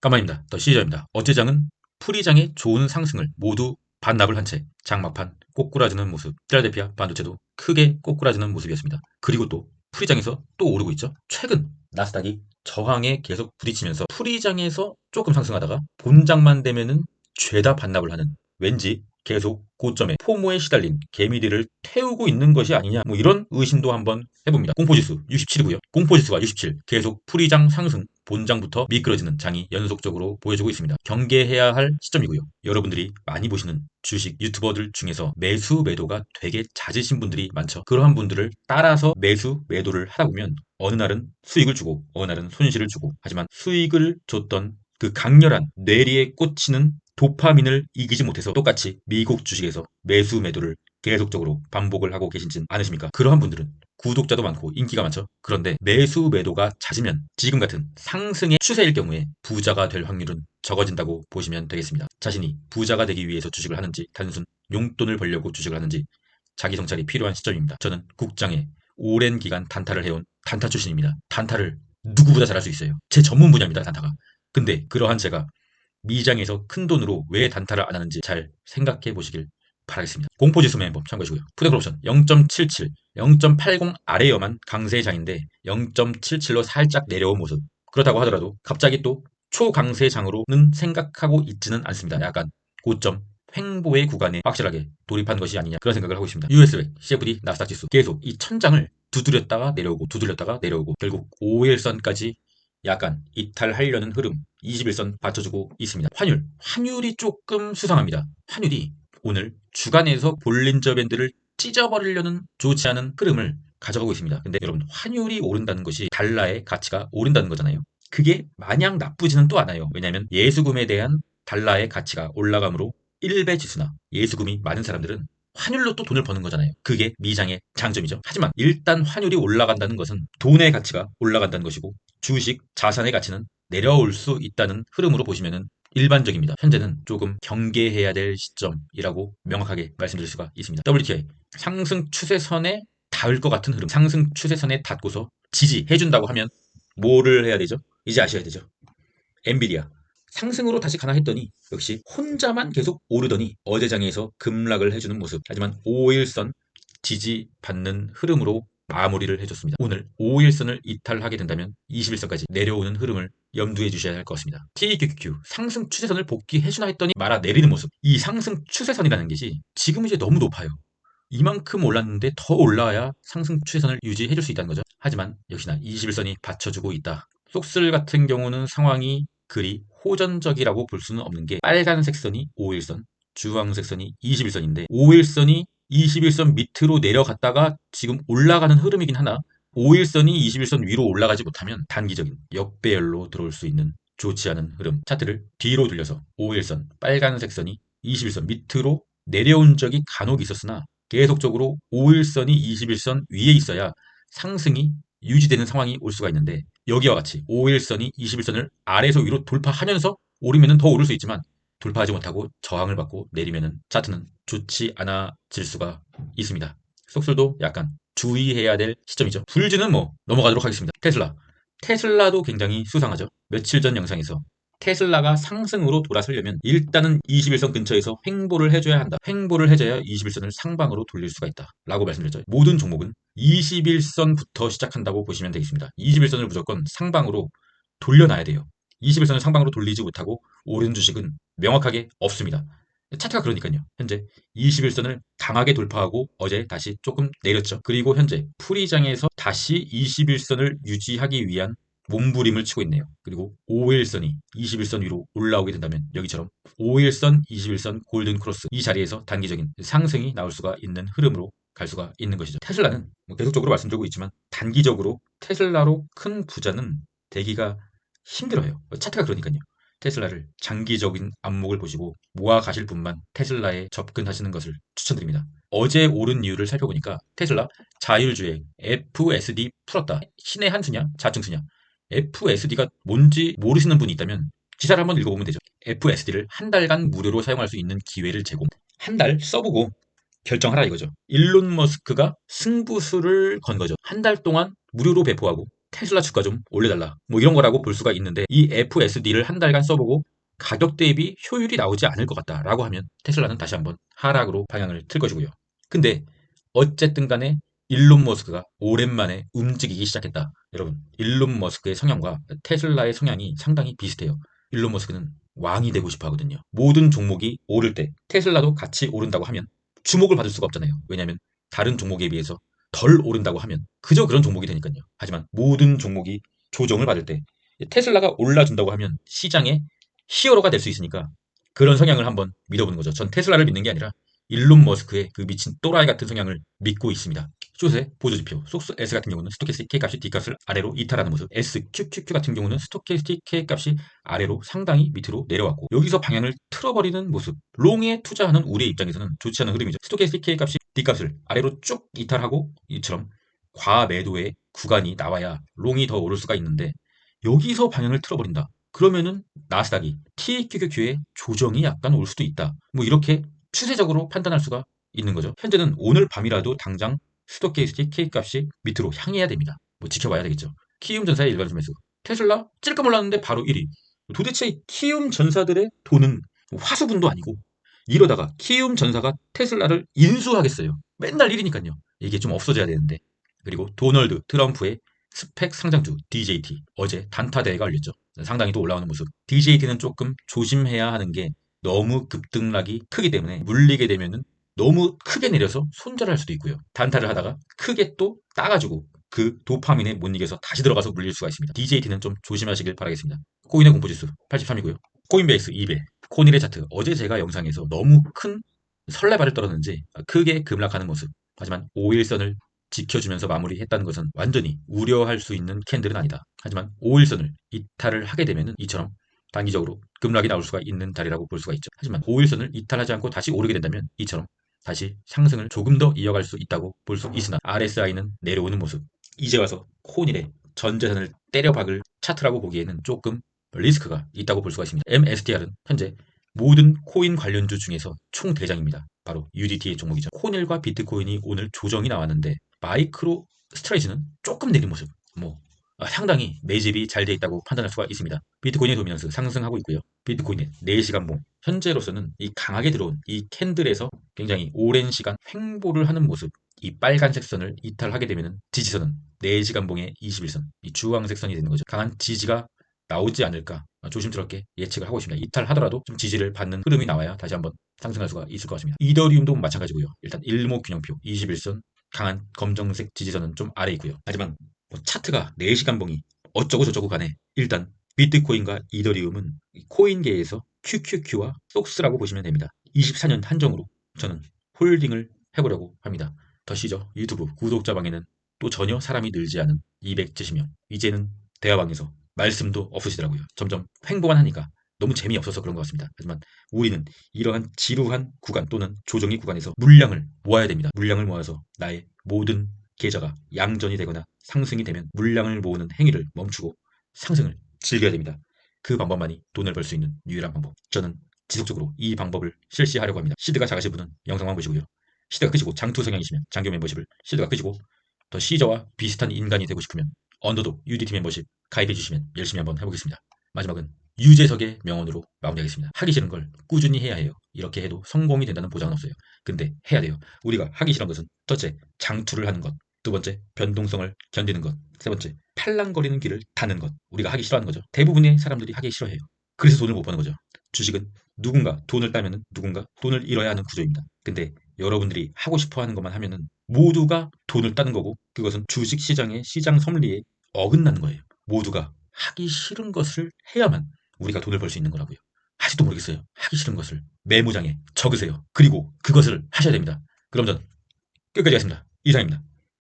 까마입니다. 더 시저입니다. 어제장은 풀이장의 좋은 상승을 모두 반납을 한 채 장막판 꼬꾸라지는 모습, 필라델피아 반도체도 크게 꼬꾸라지는 모습이었습니다. 그리고 또 풀이장에서 또 오르고 있죠. 최근 나스닥이 저항에 계속 부딪히면서 풀이장에서 조금 상승하다가 본장만 되면은 죄다 반납을 하는, 왠지 계속 고점에 포모에 시달린 개미들을 태우고 있는 것이 아니냐, 뭐 이런 의심도 한번 해봅니다. 공포지수 67이고요. 공포지수가 67, 계속 풀이장 상승, 본장부터 미끄러지는 장이 연속적으로 보여주고 있습니다. 경계해야 할 시점이고요. 여러분들이 많이 보시는 주식 유튜버들 중에서 매수 매도가 되게 잦으신 분들이 많죠. 그러한 분들을 따라서 매수 매도를 하다 보면 어느 날은 수익을 주고 어느 날은 손실을 주고, 하지만 수익을 줬던 그 강렬한 뇌리에 꽂히는 도파민을 이기지 못해서 똑같이 미국 주식에서 매수 매도를 계속적으로 반복을 하고 계시진 않으십니까? 그러한 분들은 구독자도 많고 인기가 많죠. 그런데 매수 매도가 잦으면 지금 같은 상승의 추세일 경우에 부자가 될 확률은 적어진다고 보시면 되겠습니다. 자신이 부자가 되기 위해서 주식을 하는지, 단순 용돈을 벌려고 주식을 하는지 자기 성찰이 필요한 시점입니다. 저는 국장에 오랜 기간 단타를 해온 단타 출신입니다. 단타를 누구보다 잘할 수 있어요. 제 전문 분야입니다, 단타가. 근데 그러한 제가 미장에서 큰 돈으로 왜 단타를 안 하는지 잘 생각해 보시길 바라겠습니다. 공포지수 매매법 참고하시고요. 푸드옵션 0.77, 0.80 아래여만 강세장인데 0.77로 살짝 내려온 모습. 그렇다고 하더라도 갑자기 또 초강세장으로는 생각하고 있지는 않습니다. 약간 고점 횡보의 구간에 확실하게 돌입한 것이 아니냐, 그런 생각을 하고 있습니다. US100, CFD, 나스닥 지수 계속 이 천장을 두드렸다가 내려오고 두드렸다가 내려오고 결국 5일선까지 약간 이탈하려는 흐름, 21선 받쳐주고 있습니다. 환율이 조금 수상합니다. 환율이 오늘 주간에서 볼린저 밴드를 찢어버리려는 좋지 않은 흐름을 가져가고 있습니다. 근데 여러분, 환율이 오른다는 것이 달러의 가치가 오른다는 거잖아요. 그게 마냥 나쁘지는 또 않아요. 왜냐하면 예수금에 대한 달러의 가치가 올라감으로 1배 지수나 예수금이 많은 사람들은 환율로 또 돈을 버는 거잖아요. 그게 미장의 장점이죠. 하지만 일단 환율이 올라간다는 것은 돈의 가치가 올라간다는 것이고, 주식, 자산의 가치는 내려올 수 있다는 흐름으로 보시면 일반적입니다. 현재는 조금 경계해야 될 시점이라고 명확하게 말씀드릴 수가 있습니다. WTI 상승 추세선에 닿을 것 같은 흐름, 상승 추세선에 닿고서 지지해준다고 하면 뭐를 해야 되죠? 이제 아셔야 되죠. 엔비디아 상승으로 다시 가나 했더니 역시 혼자만 계속 오르더니 어제장에서 급락을 해주는 모습. 하지만 5일선 지지받는 흐름으로 마무리를 해줬습니다. 오늘 5일선을 이탈하게 된다면 21선까지 내려오는 흐름을 염두에 주셔야 할 것 같습니다. TQQQ 상승 추세선을 복귀해주나 했더니 말아 내리는 모습. 이 상승 추세선이라는 것이 지금 이제 너무 높아요. 이만큼 올랐는데 더 올라야 상승 추세선을 유지해줄 수 있다는 거죠. 하지만 역시나 21선이 받쳐주고 있다. 속슬 같은 경우는 상황이 그리 호전적이라고 볼 수는 없는 게, 빨간색 선이 5일선, 주황색 선이 21선인데 5일선이 21선 밑으로 내려갔다가 지금 올라가는 흐름이긴 하나, 5일선이 21선 위로 올라가지 못하면 단기적인 역배열로 들어올 수 있는 좋지 않은 흐름. 차트를 뒤로 돌려서 5일선 빨간색 선이 21선 밑으로 내려온 적이 간혹 있었으나 계속적으로 5일선이 21선 위에 있어야 상승이 유지되는 상황이 올 수가 있는데, 여기와 같이 5일선이 21선을 아래에서 위로 돌파하면서 오르면 더 오를 수 있지만 돌파하지 못하고 저항을 받고 내리면 차트는 좋지 않아질 수가 있습니다. 속술도 약간 주의해야 될 시점이죠. 불지는 뭐 넘어가도록 하겠습니다. 테슬라도 굉장히 수상하죠. 며칠 전 영상에서 테슬라가 상승으로 돌아서려면 일단은 21선 근처에서 횡보를 해줘야 한다. 횡보를 해줘야 21선을 상방으로 돌릴 수가 있다 라고 말씀드렸죠. 모든 종목은 21선부터 시작한다고 보시면 되겠습니다. 21선을 무조건 상방으로 돌려놔야 돼요. 21선을 상방으로 돌리지 못하고 오른 주식은 명확하게 없습니다. 차트가 그러니까요. 현재 21선을 강하게 돌파하고 어제 다시 조금 내렸죠. 그리고 현재 풀이장에서 다시 21선을 유지하기 위한 몸부림을 치고 있네요. 그리고 5일선이 21선 위로 올라오게 된다면 여기처럼 5일선, 21선 골든 크로스, 이 자리에서 단기적인 상승이 나올 수가 있는 흐름으로 갈 수가 있는 것이죠. 테슬라는 뭐 계속적으로 말씀드리고 있지만 단기적으로 테슬라로 큰 부자는 되기가 힘들어요. 차트가 그러니까요. 테슬라를 장기적인 안목을 보시고 모아 가실 분만 테슬라에 접근하시는 것을 추천드립니다. 어제 오른 이유를 살펴보니까 테슬라 자율주행 FSD 풀었다. 신의 한 수냐? 자충수냐? FSD가 뭔지 모르시는 분이 있다면 기사를 한번 읽어보면 되죠. FSD를 한 달간 무료로 사용할 수 있는 기회를 제공. 한 달 써보고 결정하라 이거죠. 일론 머스크가 승부수를 건 거죠. 한 달 동안 무료로 배포하고 테슬라 주가 좀 올려달라 뭐 이런 거라고 볼 수가 있는데, 이 FSD를 한 달간 써보고 가격 대비 효율이 나오지 않을 것 같다라고 하면 테슬라는 다시 한번 하락으로 방향을 틀 것이고요. 근데 어쨌든 간에 일론 머스크가 오랜만에 움직이기 시작했다. 여러분, 일론 머스크의 성향과 테슬라의 성향이 상당히 비슷해요. 일론 머스크는 왕이 되고 싶어 하거든요. 모든 종목이 오를 때 테슬라도 같이 오른다고 하면 주목을 받을 수가 없잖아요. 왜냐하면 다른 종목에 비해서 덜 오른다고 하면 그저 그런 종목이 되니까요. 하지만 모든 종목이 조정을 받을 때 테슬라가 올라준다고 하면 시장의 히어로가 될 수 있으니까 그런 성향을 한번 믿어보는 거죠. 전 테슬라를 믿는 게 아니라 일론 머스크의 그 미친 또라이 같은 성향을 믿고 있습니다. 쇼세 보조지표 속스 S 같은 경우는 스토캐스틱 K값이 D값을 아래로 이탈하는 모습, SQQQ 같은 경우는 스토캐스틱 K값이 아래로 상당히 밑으로 내려왔고, 여기서 방향을 틀어버리는 모습, 롱에 투자하는 우리의 입장에서는 좋지 않은 흐름이죠. 스토캐스틱 K값이 D값을 아래로 쭉 이탈하고 이처럼 과매도의 구간이 나와야 롱이 더 오를 수가 있는데, 여기서 방향을 틀어버린다. 그러면은 나스닥이 TQQQ의 조정이 약간 올 수도 있다. 뭐 이렇게 추세적으로 판단할 수가 있는 거죠. 현재는 오늘 밤이라도 당장 스토캐스틱 K값이 밑으로 향해야 됩니다. 뭐 지켜봐야 되겠죠. 키움전사의 일괄 매수. 테슬라 찔끔 올랐는데 바로 1위. 도대체 키움전사들의 돈은 화수분도 아니고 이러다가 키움전사가 테슬라를 인수하겠어요. 맨날 1위니까요. 이게 좀 없어져야 되는데. 그리고 도널드 트럼프의 스펙 상장주 DJT 어제 단타 대회가 열렸죠. 상당히 또 올라오는 모습. DJT는 조금 조심해야 하는 게 너무 급등락이 크기 때문에 물리게 되면은 너무 크게 내려서 손절할 수도 있고요. 단타를 하다가 크게 또 따가지고 그 도파민에 못 이겨서 다시 들어가서 물릴 수가 있습니다. DJT는 좀 조심하시길 바라겠습니다. 코인의 공포지수 83이고요. 코인베이스 2배. 코닐의 차트. 어제 제가 영상에서 너무 큰 설레발을 떨었는지 크게 급락하는 모습. 하지만 5일선을 지켜주면서 마무리했다는 것은 완전히 우려할 수 있는 캔들은 아니다. 하지만 5일선을 이탈을 하게 되면 이처럼 단기적으로 급락이 나올 수가 있는 자리라고 볼 수가 있죠. 하지만 5일선을 이탈하지 않고 다시 오르게 된다면 이처럼 다시 상승을 조금 더 이어갈 수 있다고 볼 수 있으나 RSI는 내려오는 모습. 이제 와서 코닐의 전 재산을 때려박을 차트라고 보기에는 조금 리스크가 있다고 볼 수가 있습니다. MSTR은 현재 모든 코인 관련주 중에서 총대장입니다. 바로 UDT의 종목이죠. 코닐과 비트코인이 오늘 조정이 나왔는데 마이크로 스트레이트는 조금 내린 모습. 상당히 매집이 잘 돼 있다고 판단할 수가 있습니다. 비트코인의 도미넌스 상승하고 있고요. 비트코인의 4시간봉 현재로서는 이 강하게 들어온 이 캔들에서 굉장히 오랜 시간 횡보를 하는 모습. 이 빨간색 선을 이탈하게 되면 지지선은 4시간봉의 21선, 이 주황색 선이 되는 거죠. 강한 지지가 나오지 않을까 조심스럽게 예측을 하고 있습니다. 이탈하더라도 좀 지지를 받는 흐름이 나와야 다시 한번 상승할 수가 있을 것 같습니다. 이더리움도 마찬가지고요. 일단 일목균형표 21선 강한 검정색 지지선은 좀 아래 있고요. 하지만 차트가 4시간봉이 어쩌고 저쩌고 간에 일단 비트코인과 이더리움은 코인계에서 QQQ와 속스라고 보시면 됩니다. 24년 한정으로 저는 홀딩을 해보려고 합니다. 더시죠. 유튜브 구독자 방에는 또 전혀 사람이 늘지 않은 270명. 이제는 대화방에서 말씀도 없으시더라고요. 점점 횡보만 하니까 너무 재미없어서 그런 것 같습니다. 하지만 우리는 이러한 지루한 구간 또는 조정의 구간에서 물량을 모아야 됩니다. 물량을 모아서 나의 모든 계좌가 양전이 되거나 상승이 되면 물량을 모으는 행위를 멈추고 상승을 즐겨야 됩니다. 그 방법만이 돈을 벌 수 있는 유일한 방법. 저는 지속적으로 이 방법을 실시하려고 합니다. 시드가 작으신 분은 영상만 보시고요. 시드가 크시고 장투 성향이시면 장교 멤버십을, 시드가 크시고 더 시저와 비슷한 인간이 되고 싶으면 언더독 UDT 멤버십 가입해 주시면 열심히 한번 해보겠습니다. 마지막은 유재석의 명언으로 마무리하겠습니다. 하기 싫은 걸 꾸준히 해야 해요. 이렇게 해도 성공이 된다는 보장은 없어요. 근데 해야 돼요. 우리가 하기 싫은 것은 첫째, 장투를 하는 것. 두 번째, 변동성을 견디는 것. 세 번째, 팔랑거리는 길을 타는 것. 우리가 하기 싫어하는 거죠. 대부분의 사람들이 하기 싫어해요. 그래서 돈을 못 버는 거죠. 주식은 누군가 돈을 따면 누군가 돈을 잃어야 하는 구조입니다. 근데 여러분들이 하고 싶어 하는 것만 하면은 모두가 돈을 따는 거고, 그것은 주식 시장의 시장 섭리에 어긋나는 거예요. 모두가 하기 싫은 것을 해야만 우리가 돈을 벌 수 있는 거라고요. 아직도 모르겠어요. 하기 싫은 것을 메모장에 적으세요. 그리고 그것을 하셔야 됩니다. 그럼 전 끝까지 하겠습니다. 이상입니다.